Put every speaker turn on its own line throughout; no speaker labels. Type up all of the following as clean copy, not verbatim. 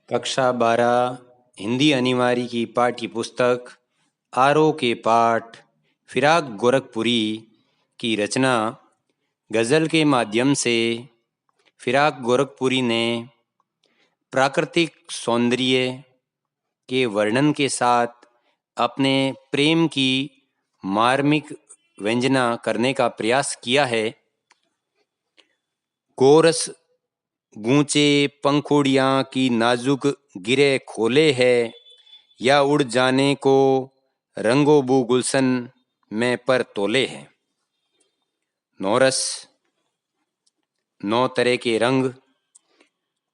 कक्षा 12 हिंदी अनिवार्य की पाठ्य पुस्तक आरोह के पाठ फिराक गोरखपुरी की रचना गज़ल के माध्यम से फिराक गोरखपुरी ने प्राकृतिक सौंदर्य के वर्णन के साथ अपने प्रेम की मार्मिक व्यंजना करने का प्रयास किया है। गोरस गूंचे पंखुड़ियाँ की नाजुक गिरे खोले है, या उड़ जाने को रंगो बू गुलशन में पर तोले है। नौरस 9 तरह के रंग,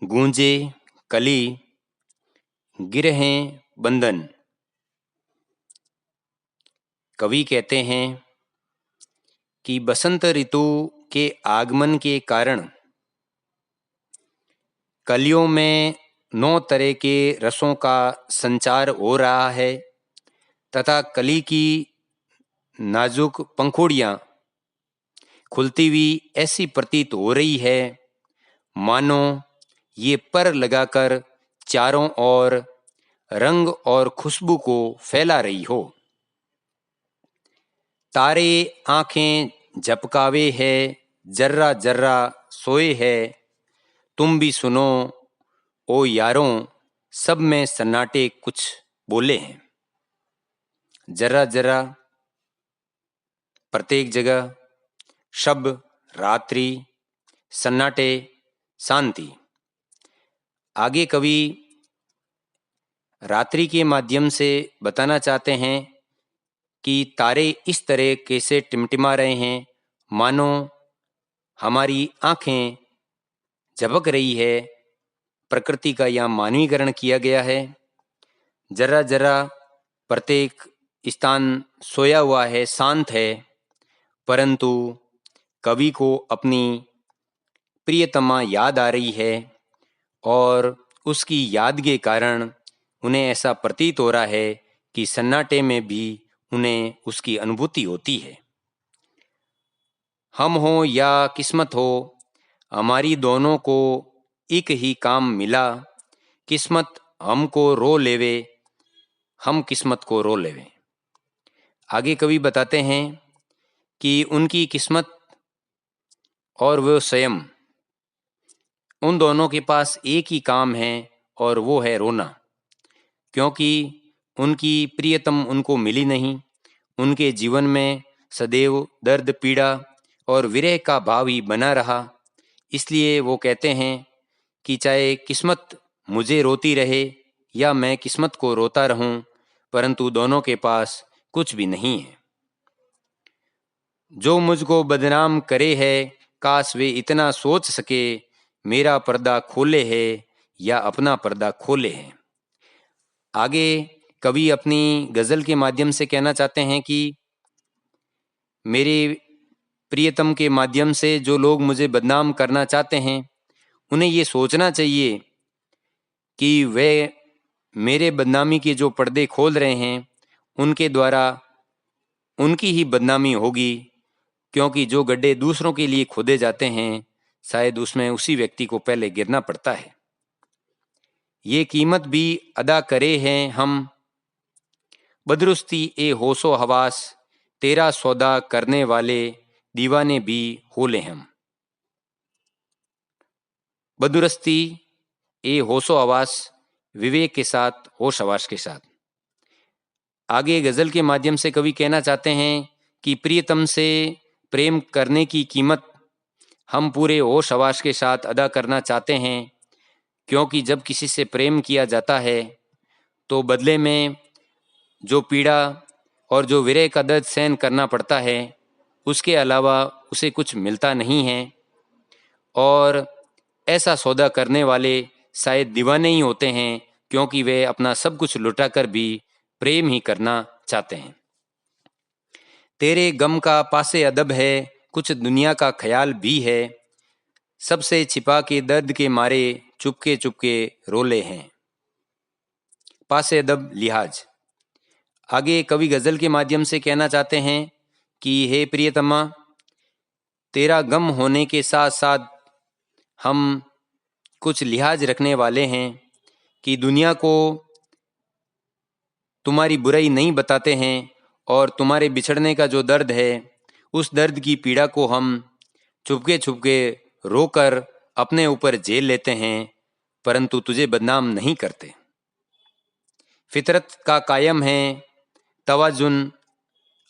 गूंजे कली, गिरहें बंधन। कवि कहते हैं कि बसंत ऋतु के आगमन के कारण कलियों में 9 तरह के रसों का संचार हो रहा है तथा कली की नाजुक पंखुड़ियाँ खुलती हुई ऐसी प्रतीत हो रही है मानो ये पर लगाकर चारों ओर रंग और खुशबू को फैला रही हो। तारे आंखें झपकावे है, जर्रा जर्रा सोए है, तुम भी सुनो ओ यारों, सब में सन्नाटे कुछ बोले हैं। जर्रा जर्रा प्रत्येक जगह, शब्द रात्रि, सन्नाटे शांति। आगे कवि रात्रि के माध्यम से बताना चाहते हैं कि तारे इस तरह कैसे टिमटिमा रहे हैं मानो हमारी आँखें झपक रही है। प्रकृति का यहाँ मानवीकरण किया गया है। जरा जरा प्रत्येक स्थान सोया हुआ है, शांत है, परंतु कवि को अपनी प्रियतमा याद आ रही है और उसकी याद के कारण उन्हें ऐसा प्रतीत हो रहा है कि सन्नाटे में भी उन्हें उसकी अनुभूति होती है। हम हो या किस्मत हो, हमारी दोनों को एक ही काम मिला। किस्मत हमको रो लेवे, हम किस्मत को रो लेवे। आगे कवि बताते हैं कि उनकी किस्मत और वो स्वयं, उन दोनों के पास एक ही काम है और वो है रोना, क्योंकि उनकी प्रियतम उनको मिली नहीं। उनके जीवन में सदैव दर्द, पीड़ा और विरह का भाव ही बना रहा। इसलिए वो कहते हैं कि चाहे किस्मत मुझे रोती रहे या मैं किस्मत को रोता रहूं, परंतु दोनों के पास कुछ भी नहीं है। जो मुझको बदनाम करे है, काश वे इतना सोच सके, मेरा पर्दा खोले है या अपना पर्दा खोले है। आगे कवि अपनी गज़ल के माध्यम से कहना चाहते हैं कि मेरे प्रियतम के माध्यम से जो लोग मुझे बदनाम करना चाहते हैं, उन्हें ये सोचना चाहिए कि वे मेरे बदनामी के जो पर्दे खोल रहे हैं, उनके द्वारा उनकी ही बदनामी होगी, क्योंकि जो गड्ढे दूसरों के लिए खोदे जाते हैं, शायद उसमें उसी व्यक्ति को पहले गिरना पड़ता है। ये कीमत भी अदा करे हैं हम, बदरुस्ती ए होशो हवास, तेरा सौदा करने वाले दीवाने भी होले हम। बदुरस्ती ए होशो हवास, विवेक के साथ, होश हवास के साथ। आगे गज़ल के माध्यम से कवि कहना चाहते हैं कि प्रियतम से प्रेम करने की कीमत हम पूरे होश हवास के साथ अदा करना चाहते हैं, क्योंकि जब किसी से प्रेम किया जाता है तो बदले में जो पीड़ा और जो विरह का दर्द सहन करना पड़ता है, उसके अलावा उसे कुछ मिलता नहीं है। और ऐसा सौदा करने वाले शायद दीवाने ही होते हैं, क्योंकि वे अपना सब कुछ लुटाकर भी प्रेम ही करना चाहते हैं। तेरे गम का पासे अदब है, कुछ दुनिया का ख्याल भी है, सबसे छिपा के दर्द के मारे चुपके चुपके रोले हैं। पासे अदब लिहाज। आगे कवि गज़ल के माध्यम से कहना चाहते हैं कि हे प्रियतमा, तेरा गम होने के साथ साथ हम कुछ लिहाज रखने वाले हैं कि दुनिया को तुम्हारी बुराई नहीं बताते हैं और तुम्हारे बिछड़ने का जो दर्द है उस दर्द की पीड़ा को हम चुपके रोकर अपने ऊपर झेल लेते हैं, परंतु तुझे बदनाम नहीं करते। फितरत का कायम है तवाजुन,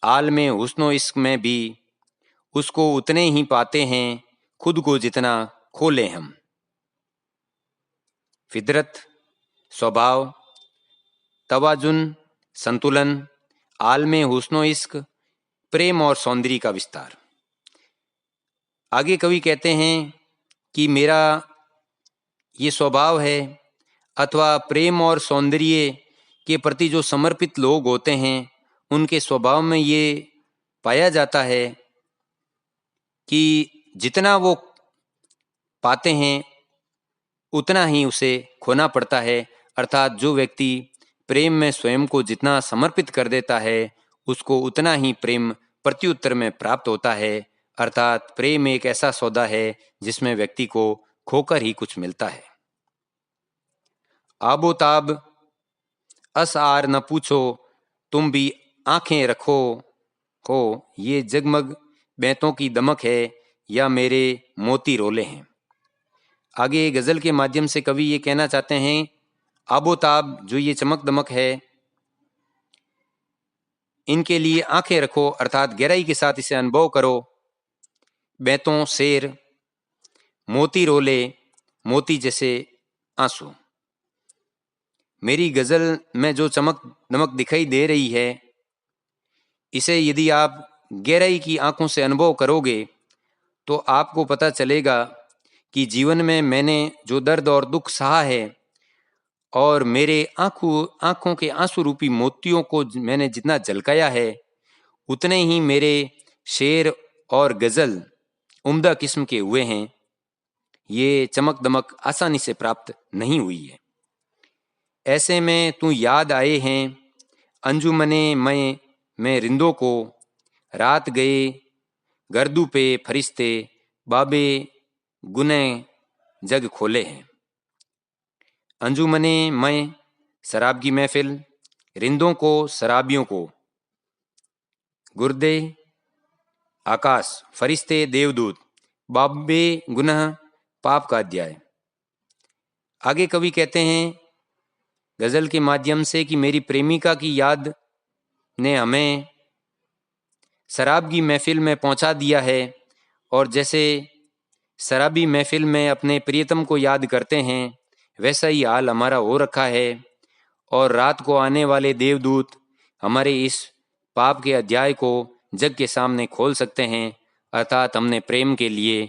आलमे हुस्नो इश्क में भी उसको उतने ही पाते हैं खुद को जितना खोले हम। फितरत स्वभाव, तवाजुन संतुलन, आलमे हुस्नो इश्क प्रेम और सौंदर्य का विस्तार। आगे कवि कहते हैं कि मेरा ये स्वभाव है अथवा प्रेम और सौंदर्य के प्रति जो समर्पित लोग होते हैं उनके स्वभाव में ये पाया जाता है कि जितना वो पाते हैं उतना ही उसे खोना पड़ता है। अर्थात जो व्यक्ति प्रेम में स्वयं को जितना समर्पित कर देता है उसको उतना ही प्रेम प्रत्युत्तर में प्राप्त होता है। अर्थात प्रेम एक ऐसा सौदा है जिसमें व्यक्ति को खोकर ही कुछ मिलता है। आबोताब अस आर न पूछो तुम भी आंखें रखो हो, ये जगमग बैंतों की दमक है या मेरे मोती रोले हैं। आगे गज़ल के माध्यम से कवि ये कहना चाहते हैं आबोताब जो ये चमक दमक है इनके लिए आंखें रखो, अर्थात गहराई के साथ इसे अनुभव करो। बैंतों शेर, मोती रोले मोती जैसे आंसू। मेरी गज़ल में जो चमक दमक दिखाई दे रही है इसे यदि आप गहराई की आंखों से अनुभव करोगे तो आपको पता चलेगा कि जीवन में मैंने जो दर्द और दुख सहा है और मेरे आंखों के आंसू रूपी मोतियों को मैंने जितना झलकाया है उतने ही मेरे शेर और गज़ल उम्दा किस्म के हुए हैं। ये चमक दमक आसानी से प्राप्त नहीं हुई है। ऐसे में तू याद आए हैं अंजुमने मैं रिंदों को, रात गए गर्दू पे फरिश्ते बाबे गुने जग खोले हैं। अंजुमने मैं शराब की महफिल, रिंदों को शराबियों को, गुर्दे आकाश, फरिश्ते देवदूत, बाबे गुनाह पाप का अध्याय। आगे कवि कहते हैं गज़ल के माध्यम से कि मेरी प्रेमिका की याद ने हमें शराब की महफिल में पहुंचा दिया है और जैसे शराबी महफिल में अपने प्रियतम को याद करते हैं वैसा ही हाल हमारा हो रखा है और रात को आने वाले देवदूत हमारे इस पाप के अध्याय को जग के सामने खोल सकते हैं। अर्थात हमने प्रेम के लिए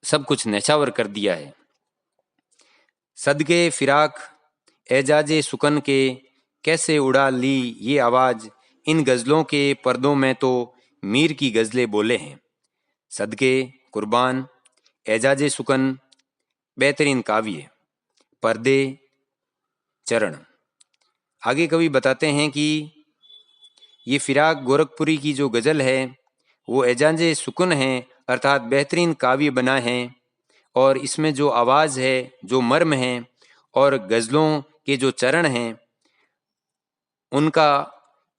सब कुछ न्यौछावर कर दिया है। सदके फिराक एजाजे सुकन के कैसे उड़ा ली ये आवाज़, इन गज़लों के पर्दों में तो मीर की गज़लें बोले हैं। सदके कुर्बान एजाजे सुकन बेहतरीन काव्य, पर्दे चरण। आगे कवि बताते हैं कि ये फिराक गोरखपुरी की जो गज़ल है वो एजाजे सुकन है, अर्थात बेहतरीन काव्य बना है और इसमें जो आवाज़ है, जो मर्म है और गज़लों के जो चरण हैं उनका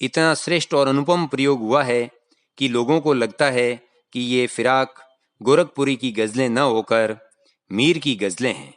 इतना श्रेष्ठ और अनुपम प्रयोग हुआ है कि लोगों को लगता है कि ये फिराक गोरखपुरी की गज़लें न होकर मीर की गज़लें हैं।